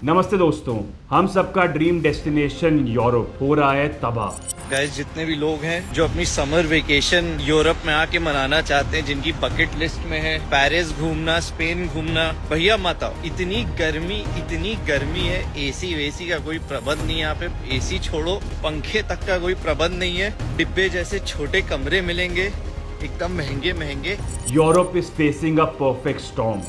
नमस्ते दोस्तों, हम सबका ड्रीम डेस्टिनेशन यूरोप हो रहा है तबाह। गाइस, जितने भी लोग हैं जो अपनी समर वेकेशन यूरोप में आके मनाना चाहते हैं, जिनकी बकेट लिस्ट में है पेरिस घूमना, स्पेन घूमना, भैया मत आओ। इतनी गर्मी है, एसी वेसी का कोई प्रबंध नहीं है यहाँ पे। एसी छोड़ो, पंखे तक का कोई प्रबंध नहीं है। डिब्बे जैसे छोटे कमरे मिलेंगे, एकदम महंगे महंगे। Europe is facing a perfect storm.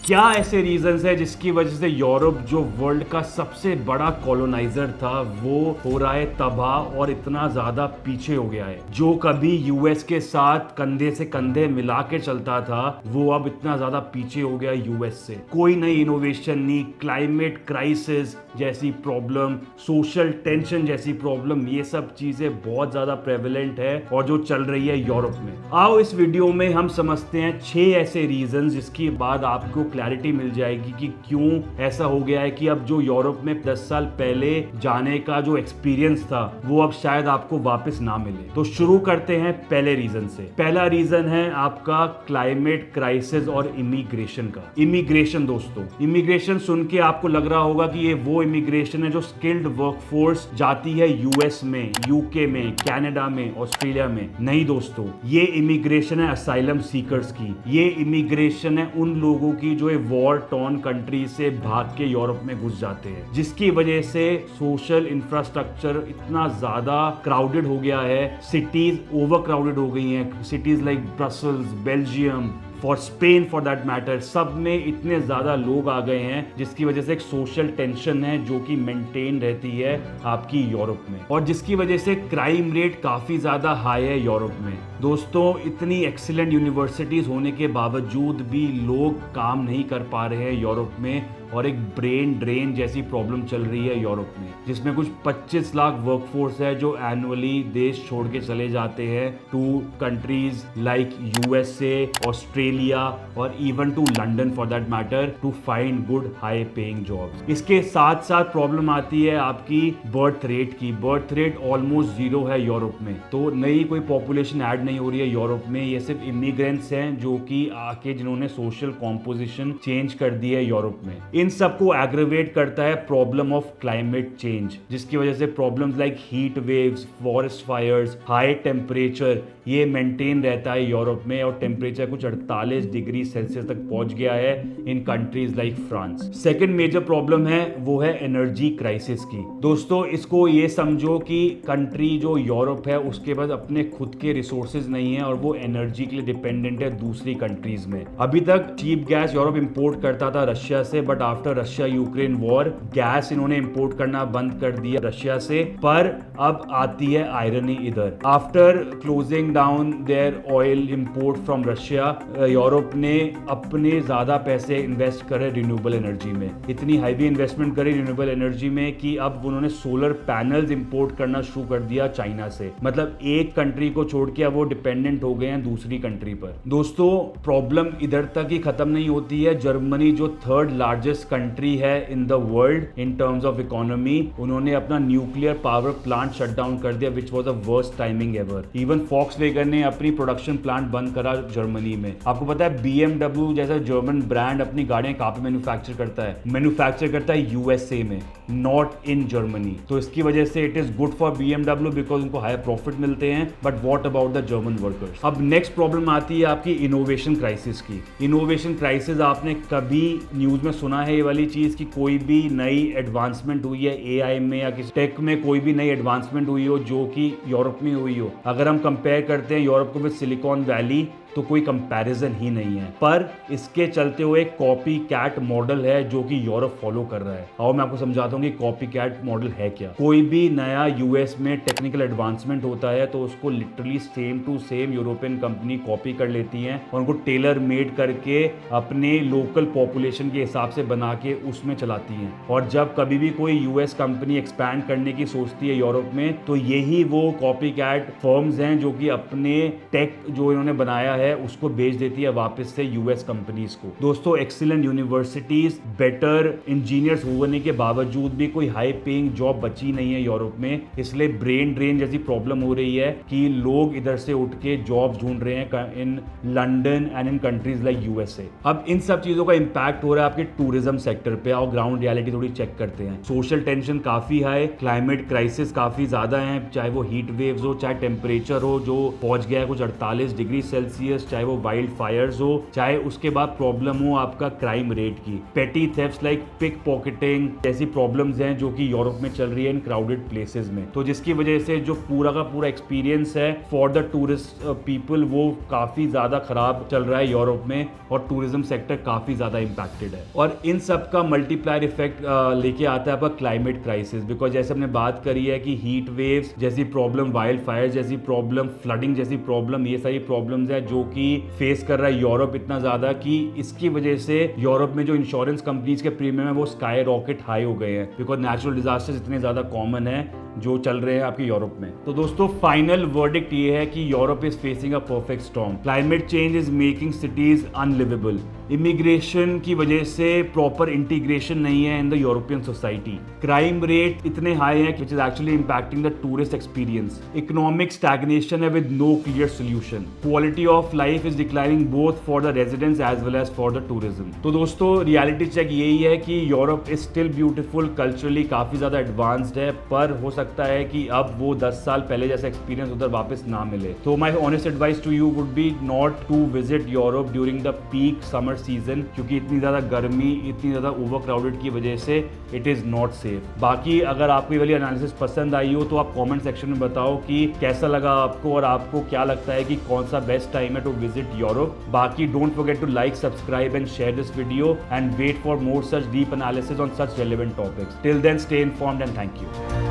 क्या ऐसे रीजंस है जिसकी वजह से यूरोप, जो वर्ल्ड का सबसे बड़ा कॉलोनाइजर था, वो हो रहा है तबाह और इतना ज्यादा पीछे हो गया है। जो कभी यूएस के साथ कंधे से कंधे मिला के चलता था, वो अब इतना ज्यादा पीछे हो गया यूएस से। कोई नई इनोवेशन नहीं, क्लाइमेट क्राइसिस जैसी प्रॉब्लम, सोशल टेंशन जैसी प्रॉब्लम, ये सब चीजें बहुत ज्यादा प्रेवलेंट है और जो चल रही है यूरोप में। आओ इस वीडियो में हम समझते हैं 6 ऐसे रीजंस जिसके बाद आपको क्लैरिटी मिल जाएगी कि क्यों ऐसा हो गया है कि अब जो यूरोप में 10 साल पहले जाने का जो एक्सपीरियंस था, वो अब शायद आपको वापस ना मिले। तो शुरू करते हैं पहले रीजन से। पहला रीजन है आपका क्लाइमेट क्राइसिस और इमिग्रेशन का। इमिग्रेशन दोस्तों, इमिग्रेशन सुन के आपको लग रहा होगा कि ये वो इमिग्रेशन है जो स्किल्ड वर्कफोर्स जाती है यूएस में, यूके में, कनाडा में, ऑस्ट्रेलिया में। नहीं दोस्तों, ये इमिग्रेशन है असाइलम सीकर्स की। ये इमिग्रेशन है उन लोगों की जो वॉर टॉर्न कंट्री से भाग के यूरोप में घुस जाते हैं, जिसकी वजह से सोशल इंफ्रास्ट्रक्चर इतना ज्यादा क्राउडेड हो गया है। सिटीज ओवर क्राउडेड हो गई हैं। Cities like Brussels, Belgium, for Spain for that matter, सब में इतने ज्यादा लोग आ गए हैं, जिसकी वजह से एक सोशल टेंशन है जो कि मेंटेन रहती है आपकी यूरोप में, और जिसकी वजह से क्राइम रेट काफी ज्यादा हाई है यूरोप में। दोस्तों, इतनी एक्सीलेंट यूनिवर्सिटीज होने के बावजूद भी लोग काम नहीं कर पा रहे हैं यूरोप में, और एक ब्रेन ड्रेन जैसी प्रॉब्लम चल रही है यूरोप में, जिसमें कुछ 25 लाख वर्कफोर्स है जो एनुअली देश छोड़ के चले जाते हैं to countries like USA, Australia और even to London for that matter, to find good high paying jobs. इसके साथ साथ प्रॉब्लम आती है आपकी बर्थ रेट की। बर्थ रेट ऑलमोस्ट 0 है यूरोप में। तो नई कोई पॉपुलेशन ऐड नहीं हो रही है यूरोप में। ये सिर्फ इमिग्रेंट्स हैं जो कि आके जिन्होंने सोशल कॉम्पोजिशन चेंज कर दी है यूरोप में। इन सबको एग्रेवेट करता है प्रॉब्लम ऑफ क्लाइमेट चेंज, जिसकी वजह से problems like heat waves, forest fires, high temperature, ये मेंटेन रहता है यूरोप में, और टेम्परेचर कुछ 48 डिग्री सेल्सियस तक पहुंच गया है in countries like France. Second major problem है वो है एनर्जी क्राइसिस की। दोस्तों, इसको ये समझो कि कंट्री जो यूरोप है उसके पास अपने खुद के रिसोर्सेज नहीं है और वो एनर्जी के लिए डिपेंडेंट है दूसरी कंट्रीज में। अभी तक चीप गैस यूरोप इंपोर्ट करता था रशिया से, but after Russia Ukraine war gas इन्होंने इंपोर्ट करना बंद कर दिया रशिया से। पर अब आती है आयरनी इधर। After closing down their oil import from Russia, Europe ने अपने ज्यादा पैसे इन्वेस्ट करे रिन्यूएबल एनर्जी में। इतनी हैवी इन्वेस्टमेंट करी रिन्यूएबल एनर्जी में कि अब उन्होंने सोलर पैनल्स इंपोर्ट करना शुरू कर दिया चाइना से। मतलब एक कंट्री को छोड़ के अब वो डिपेंडेंट हो गए हैं दूसरी कंट्री पर। दोस्तों, प्रॉब्लम इधर तक ही खत्म नहीं होती है। जर्मनी जो थर्ड लार्जेस्ट कंट्री है in the world in terms of economy, उन्होंने अपना nuclear power plant shut down कर दिया, which was the worst timing ever. Even Volkswagen ने अपनी प्रोडक्शन प्लांट बंद करा जर्मनी में। आपको पता है BMW जैसा जर्मन ब्रांड अपनी गाड़ियां कहां पे मैन्युफैक्चर करता है? मैन्युफैक्चर करता है यूएसए में, नॉट इन जर्मनी। तो इसकी वजह से it is good for BMW because उनको हाई प्रॉफिट मिलते हैं, but what about the German workers? अब नेक्स्ट प्रॉब्लम आती है आपकी इनोवेशन क्राइसिस की। इनोवेशन क्राइसिस आपने कभी न्यूज में सुना है ये वाली चीज कि कोई भी नई एडवांसमेंट हुई है एआई में या किसी टेक में, कोई भी नई एडवांसमेंट हुई हो जो कि यूरोप में हुई हो? अगर हम कंपेयर करते हैं यूरोप को विद सिलिकॉन वैली, तो कोई कंपैरिजन ही नहीं है। पर इसके चलते हुए कॉपी कैट मॉडल है जो कि यूरोप फॉलो कर रहा है। और मैं आपको समझाता हूँ कि कॉपी कैट मॉडल है क्या। कोई भी नया यूएस में टेक्निकल एडवांसमेंट होता है तो उसको literally same to same European company copy कर लेती है और उनको टेलर मेड करके अपने लोकल पॉपुलेशन के हिसाब से बना के उसमें चलाती है। और जब कभी भी कोई यूएस कंपनी एक्सपैंड करने की सोचती है यूरोप में, तो यही वो कॉपी कैट फर्म्स हैं जो कि अपने टेक जो इन्होंने बनाया है है उसको बेच देती है वापस से यूएस कंपनीज को। दोस्तों एक्सीलेंट यूनिवर्सिटीज, बेटर इंजीनियर्स होने के बावजूद भी कोई हाई पेइंग जॉब बची नहीं है यूरोप में, इसलिए ब्रेन ड्रेन जैसी प्रॉब्लम हो रही है कि लोग इधर से उठ के जॉब ढूंढ रहे हैं in London and in countries like USA. अब इन सब चीजों का इंपैक्ट हो रहा है आपके टूरिज्म सेक्टर पे। और ग्राउंड रियलिटी थोड़ी चेक करते हैं। सोशल टेंशन काफी हाई, क्लाइमेट क्राइसिस काफी ज्यादा है, चाहे वो हीट वेव्स हो, चाहे टेम्परेचर हो जो पहुंच गया है कुछ 48 डिग्री सेल्सियस, चाहे वो वाइल्ड फायर्स हो, चाहे उसके बाद प्रॉब्लम हो आपका क्राइम रेट की, पेटी थेफ्ट्स लाइक पिक पॉकेटिंग जैसी प्रॉब्लम्स हैं जो कि यूरोप में चल रही है इन क्राउडेड प्लेसेस में। तो जिसकी वजह से जो पूरा का पूरा एक्सपीरियंस है फॉर द टूरिस्ट पीपल वो काफी ज्यादा खराब चल रहा है यूरोप में, और टूरिज्म सेक्टर काफी ज्यादा इंपैक्टेड है। और इन सब का मल्टीप्लायर इफेक्ट लेके आता है आपका क्लाइमेट क्राइसिस, बिकॉज जैसे हमने बात करी है कि हीट वेव्स जैसी प्रॉब्लम, वाइल्ड फायर जैसी प्रॉब्लम, फ्लडिंग जैसी प्रॉब्लम, ये सारी प्रॉब्लम्स है जो कि फेस कर रहा है यूरोप इतना ज्यादा कि इसकी वजह से यूरोप में जो इंश्योरेंस कंपनीज के प्रीमियम है वो स्काई रॉकेट हाई हो गए हैं, बिकॉज नेचुरल डिजास्टर्स इतने ज्यादा कॉमन है जो चल रहे हैं आपके यूरोप में। तो दोस्तों फाइनल वर्डिक्ट ये है कि Europe is facing a perfect storm. Climate change is making cities unliveable. Immigration की वजह से प्रॉपर इंटीग्रेशन नहीं है in the European society. Crime rate इतने हाई है which is actually impacting the tourist experience. Economic stagnation है with no clear solution. Quality of life is declining both for the residents as well as for the tourism. तो दोस्तों reality check यही है कि Europe is still beautiful, culturally काफी ज्यादा advanced है, पर हो सकता है कि अब वो 10 साल पहले जैसा एक्सपीरियंस उधर वापस ना मिले। तो my honest advice to you would be not to visit Europe during the peak summer season, क्योंकि इतनी ज्यादा गर्मी, इतनी ज्यादा ओवर क्राउडेड की वजह से इट इज नॉट सेफ। बाकी अगर आपको ये वाली एनालिसिस पसंद आई हो तो आप कमेंट सेक्शन में बताओ कि कैसा लगा आपको और आपको क्या लगता है कि कौन सा बेस्ट टाइम है टू विजिट यूरोप। बाकी don't forget to like, subscribe and share this video and wait for more such deep analysis on such relevant topics. Till then stay informed and thank you.